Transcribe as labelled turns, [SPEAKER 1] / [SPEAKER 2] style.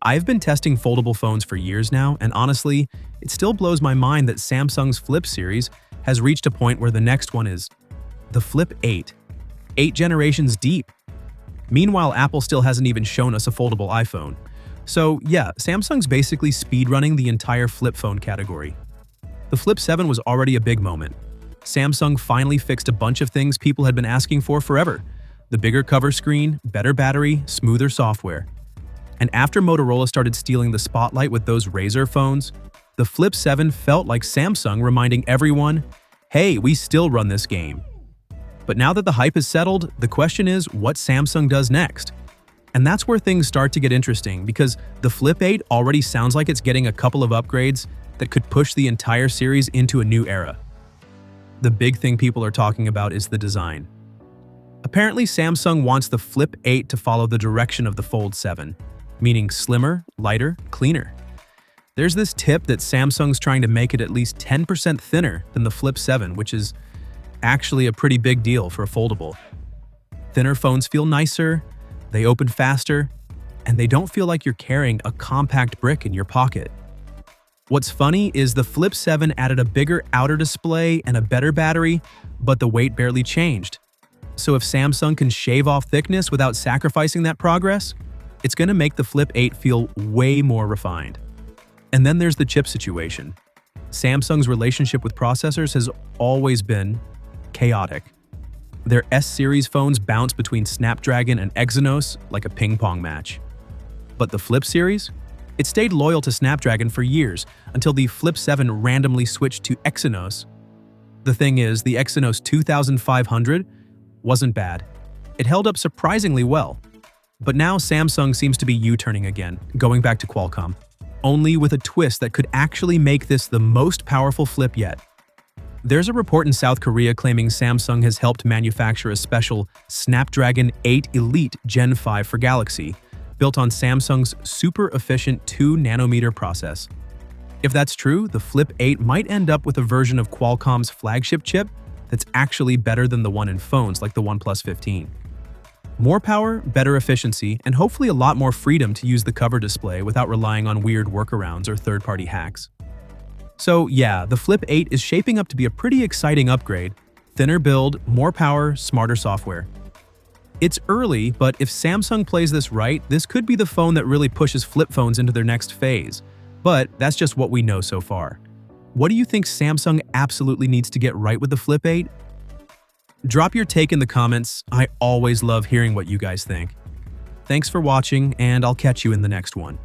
[SPEAKER 1] I've been testing foldable phones for years now, and honestly, it still blows my mind that Samsung's Flip series has reached a point where the next one is the Flip 8, 8 generations deep. Meanwhile, Apple still hasn't even shown us a foldable iPhone. So yeah, Samsung's basically speedrunning the entire flip phone category. The Flip 7 was already a big moment. Samsung finally fixed a bunch of things people had been asking for forever. The bigger cover screen, better battery, smoother software. And after Motorola started stealing the spotlight with those Razr phones, the Flip 7 felt like Samsung reminding everyone, hey, we still run this game. But now that the hype is settled, the question is what Samsung does next. And that's where things start to get interesting because the Flip 8 already sounds like it's getting a couple of upgrades that could push the entire series into a new era. The big thing people are talking about is the design. Apparently, Samsung wants the Flip 8 to follow the direction of the Fold 7, meaning slimmer, lighter, cleaner. There's this tip that Samsung's trying to make it at least 10% thinner than the Flip 7, which is actually a pretty big deal for a foldable. Thinner phones feel nicer, they open faster, and they don't feel like you're carrying a compact brick in your pocket. What's funny is the Flip 7 added a bigger outer display and a better battery, but the weight barely changed. So if Samsung can shave off thickness without sacrificing that progress, it's going to make the Flip 8 feel way more refined. And then there's the chip situation. Samsung's relationship with processors has always been chaotic. Their S-series phones bounce between Snapdragon and Exynos like a ping-pong match. But the Flip series? It stayed loyal to Snapdragon for years until the Flip 7 randomly switched to Exynos. The thing is, the Exynos 2500 wasn't bad. It held up surprisingly well. But now Samsung seems to be U-turning again, going back to Qualcomm, only with a twist that could actually make this the most powerful flip yet. There's a report in South Korea claiming Samsung has helped manufacture a special Snapdragon 8 Elite Gen 5 for Galaxy, built on Samsung's super efficient 2nm process. If that's true, the Flip 8 might end up with a version of Qualcomm's flagship chip that's actually better than the one in phones like the OnePlus 15. More power, better efficiency, and hopefully a lot more freedom to use the cover display without relying on weird workarounds or third-party hacks. So yeah, the Flip 8 is shaping up to be a pretty exciting upgrade. Thinner build, more power, smarter software. It's early, but if Samsung plays this right, this could be the phone that really pushes flip phones into their next phase. But that's just what we know so far. What do you think Samsung absolutely needs to get right with the Flip 8? Drop your take in the comments. I always love hearing what you guys think. Thanks for watching, and I'll catch you in the next one.